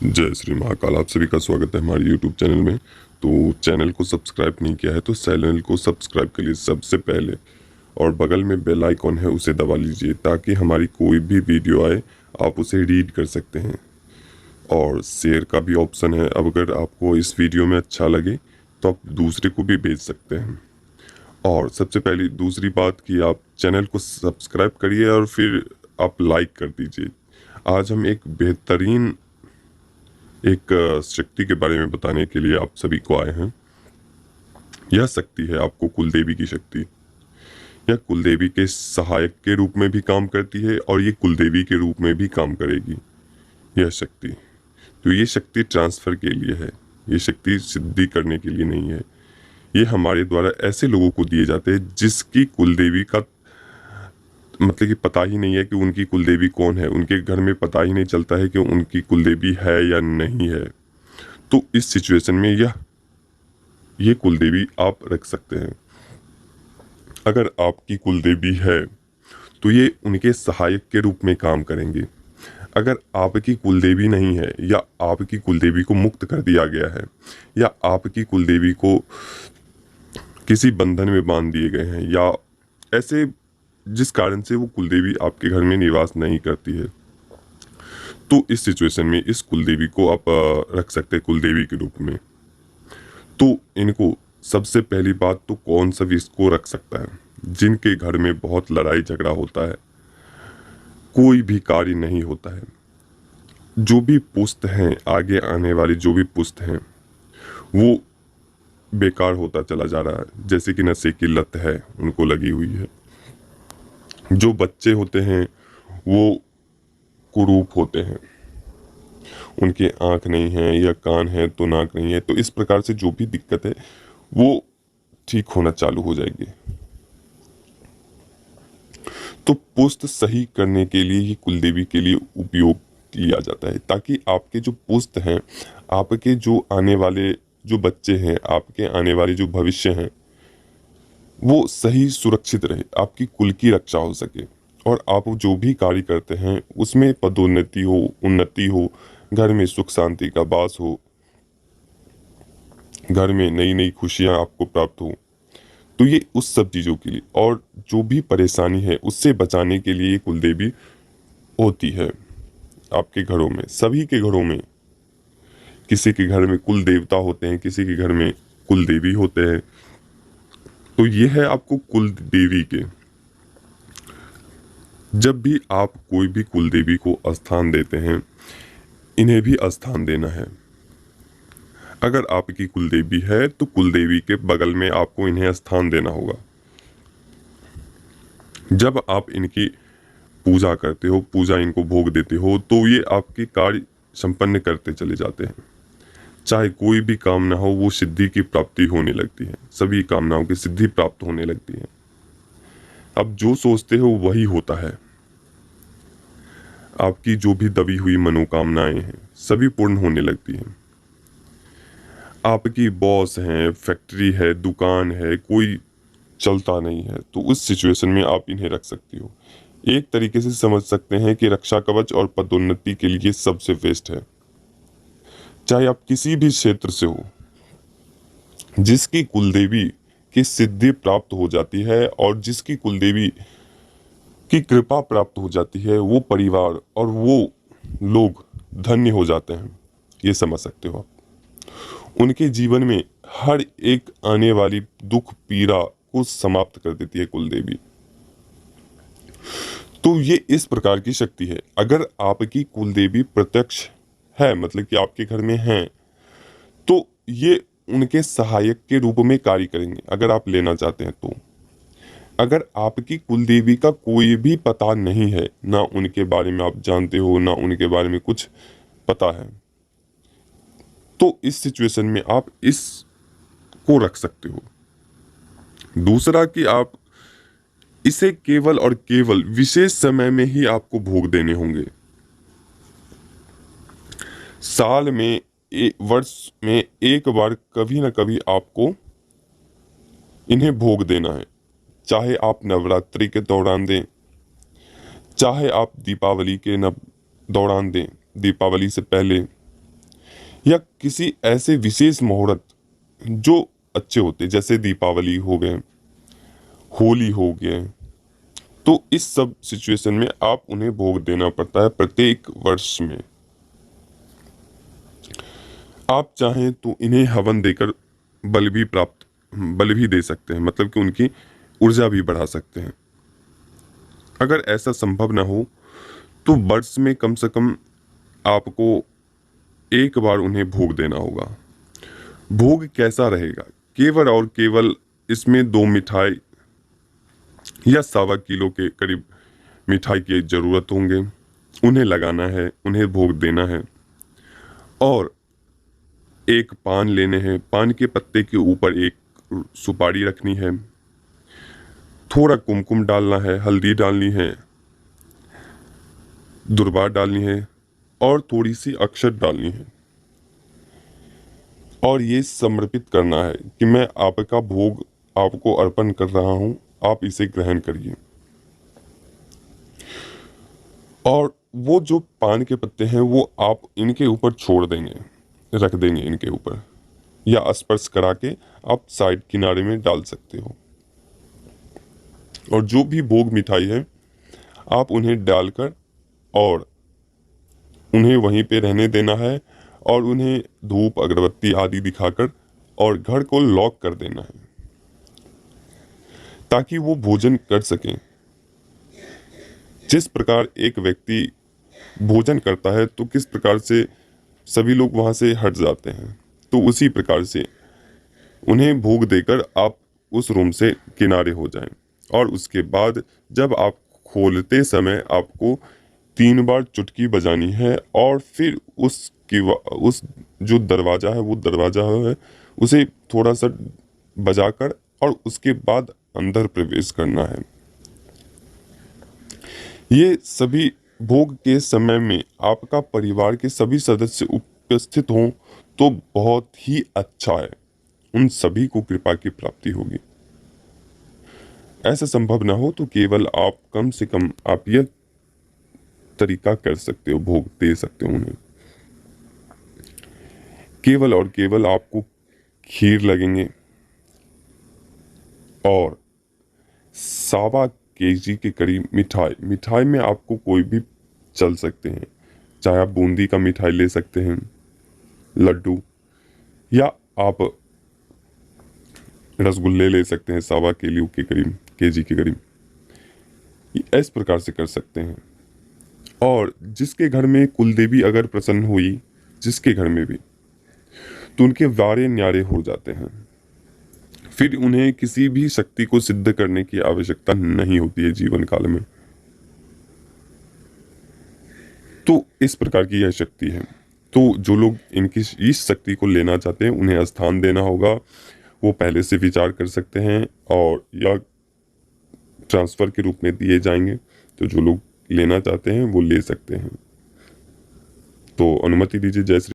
जय श्री महाकाल। आप सभी का स्वागत है हमारे YouTube चैनल में। तो चैनल को सब्सक्राइब नहीं किया है तो चैनल को सब्सक्राइब कर लीजिए सबसे पहले, और बगल में बेल आइकॉन है उसे दबा लीजिए ताकि हमारी कोई भी वीडियो आए आप उसे रीड कर सकते हैं। और शेयर का भी ऑप्शन है, अब अगर आपको इस वीडियो में अच्छा लगे तो आप दूसरे को भी भेज सकते हैं। और सबसे पहली दूसरी बात कि आप चैनल को सब्सक्राइब करिए और फिर आप लाइक कर दीजिए। आज हम एक बेहतरीन शक्ति के बारे में बताने के लिए आप सभी को आए हैं। यह शक्ति है आपको कुलदेवी की शक्ति। यह कुलदेवी के सहायक के रूप में भी काम करती है और ये कुलदेवी के रूप में भी काम करेगी यह शक्ति। तो ये शक्ति ट्रांसफर के लिए है, ये शक्ति सिद्धि करने के लिए नहीं है। ये हमारे द्वारा ऐसे लोगों को दिए जाते हैं जिसकी कुलदेवी का मतलब कि पता ही नहीं है कि उनकी कुलदेवी कौन है, उनके घर में पता ही नहीं चलता है कि उनकी कुलदेवी है या नहीं है। तो इस सिचुएशन में ये कुलदेवी आप रख सकते हैं। अगर आपकी कुलदेवी है तो ये उनके सहायक के रूप में काम करेंगे। अगर आपकी कुलदेवी नहीं है या आपकी कुलदेवी को मुक्त कर दिया गया है या आपकी कुलदेवी को किसी बंधन में बांध दिए गए हैं या ऐसे जिस कारण से वो कुलदेवी आपके घर में निवास नहीं करती है, तो इस सिचुएशन में इस कुलदेवी को आप रख सकते हैं कुलदेवी के रूप में। तो इनको सबसे पहली बात तो कौन सा भी इसको रख सकता है? जिनके घर में बहुत लड़ाई झगड़ा होता है, कोई भी कार्य नहीं होता है, जो भी पुस्त हैं आगे आने वाली जो भी पुस्त हैं वो बेकार होता चला जा रहा है। जैसे कि नशे की लत है उनको लगी हुई है, जो बच्चे होते हैं वो कुरूप होते हैं, उनके आंख नहीं है या कान है तो नाक नहीं है, तो इस प्रकार से जो भी दिक्कत है वो ठीक होना चालू हो जाएगी। तो पुस्त सही करने के लिए ही कुलदेवी के लिए उपयोग लिया जाता है, ताकि आपके जो पुस्त हैं, आपके जो आने वाले जो बच्चे हैं, आपके आने वाले जो भविष्य हैं वो सही सुरक्षित रहे, आपकी कुल की रक्षा हो सके और आप जो भी कार्य करते हैं उसमें पदोन्नति हो, उन्नति हो, घर में सुख शांति का वास हो, घर में नई नई खुशियां आपको प्राप्त हो। तो ये उस सब चीज़ों के लिए और जो भी परेशानी है उससे बचाने के लिए कुलदेवी होती है आपके घरों में, सभी के घरों में। किसी के घर में कुल देवता होते हैं, किसी के घर में कुल देवी होते हैं। तो ये है आपको कुल देवी के। जब भी आप कोई भी कुल देवी को स्थान देते हैं, इन्हें भी स्थान देना है। अगर आपकी कुलदेवी है तो कुलदेवी के बगल में आपको इन्हें स्थान देना होगा। जब आप इनकी पूजा करते हो, पूजा इनको भोग देते हो, तो ये आपके कार्य संपन्न करते चले जाते हैं। चाहे कोई भी कामना हो वो सिद्धि की प्राप्ति होने लगती है, सभी कामनाओं की सिद्धि प्राप्त होने लगती है। अब जो सोचते हो वही होता है। आपकी जो भी दबी हुई मनोकामनाएं हैं सभी पूर्ण होने लगती हैं। आपकी बॉस हैं, फैक्ट्री है, दुकान है, कोई चलता नहीं है, तो उस सिचुएशन में आप इन्हें रख सकती हो। एक तरीके से समझ सकते हैं कि रक्षा कवच और पदोन्नति के लिए सबसे बेस्ट है। चाहे आप किसी भी क्षेत्र से हो, जिसकी कुलदेवी की सिद्धि प्राप्त हो जाती है और जिसकी कुलदेवी की कृपा प्राप्त हो जाती है, वो परिवार और वो लोग धन्य हो जाते हैं। ये समझ सकते हो आप। उनके जीवन में हर एक आने वाली दुख पीड़ा को समाप्त कर देती है कुलदेवी। तो ये इस प्रकार की शक्ति है। अगर आपकी कुलदेवी प्रत्यक्ष है, मतलब कि आपके घर में है, तो ये उनके सहायक के रूप में कार्य करेंगे अगर आप लेना चाहते हैं तो। अगर आपकी कुलदेवी का कोई भी पता नहीं है, ना उनके बारे में आप जानते हो, ना उनके बारे में कुछ पता है, तो इस सिचुएशन में आप इसको रख सकते हो। दूसरा कि आप इसे केवल और केवल विशेष समय में ही आपको भोग देने होंगे। साल में वर्ष में एक बार कभी ना कभी आपको इन्हें भोग देना है। चाहे आप नवरात्रि के दौरान दें, चाहे आप दीपावली के दौरान दें, दीपावली से पहले, या किसी ऐसे विशेष मुहूर्त जो अच्छे होते, जैसे दीपावली हो गए, होली हो गए, तो इस सब सिचुएशन में आप उन्हें भोग देना पड़ता है प्रत्येक वर्ष में। आप चाहें तो इन्हें हवन देकर बल भी दे सकते हैं, मतलब कि उनकी ऊर्जा भी बढ़ा सकते हैं। अगर ऐसा संभव ना हो तो वर्ष में कम से कम आपको एक बार उन्हें भोग देना होगा। भोग कैसा रहेगा? केवल और केवल इसमें 2 मिठाई या 1.25 किलो के करीब मिठाई की ज़रूरत होंगे। उन्हें लगाना है, उन्हें भोग देना है, और एक पान लेने हैं। पान के पत्ते के ऊपर एक सुपारी रखनी है, थोड़ा कुमकुम डालना है, हल्दी डालनी है, दुर्वा डालनी है और थोड़ी सी अक्षत डालनी है, और ये समर्पित करना है कि मैं आपका भोग आपको अर्पण कर रहा हूं, आप इसे ग्रहण करिए। और वो जो पान के पत्ते हैं वो आप इनके ऊपर छोड़ देंगे, रख देंगे इनके ऊपर, या स्पर्श करा के आप साइड किनारे में डाल सकते हो। और जो भी भोग मिठाई है आप उन्हें डालकर और उन्हें वहीं पे रहने देना है, और उन्हें धूप अगरबत्ती आदि दिखाकर और घर को लॉक कर देना है, ताकि वो भोजन कर सकें। जिस प्रकार एक व्यक्ति भोजन करता है तो किस प्रकार से सभी लोग वहां से हट जाते हैं, तो उसी प्रकार से उन्हें भोग देकर आप उस रूम से किनारे हो जाएं। और उसके बाद जब आप खोलते समय आपको 3 बार चुटकी बजानी है, और फिर उस जो दरवाज़ा है वो दरवाज़ा है उसे थोड़ा सा बजाकर और उसके बाद अंदर प्रवेश करना है। ये सभी भोग के समय में आपका परिवार के सभी सदस्य उपस्थित हों तो बहुत ही अच्छा है, उन सभी को कृपा की प्राप्ति होगी। ऐसा संभव ना हो तो केवल आप कम से कम आप यह तरीका कर सकते हो, भोग दे सकते हो उन्हें। केवल और केवल आपको खीर लगेंगे और 1.25 kg के करीब मिठाई में आपको कोई भी चल सकते हैं, चाहे आप बूंदी का मिठाई ले सकते हैं, लड्डू, या आप रसगुल्ले ले सकते हैं 1.25 किलो के करीब, केजी के करीब। इस प्रकार से कर सकते हैं। और जिसके घर में कुलदेवी अगर प्रसन्न हुई, जिसके घर में भी, तो उनके वारे न्यारे हो जाते हैं। फिर उन्हें किसी भी शक्ति को सिद्ध करने की आवश्यकता नहीं होती है जीवन काल में। तो इस प्रकार की यह शक्ति है। तो जो लोग इनकी इस शक्ति को लेना चाहते हैं उन्हें स्थान देना होगा, वो पहले से विचार कर सकते हैं, और या ट्रांसफर के रूप में दिए जाएंगे। तो जो लोग लेना चाहते हैं वो ले सकते हैं। तो अनुमति दीजिए। जय श्री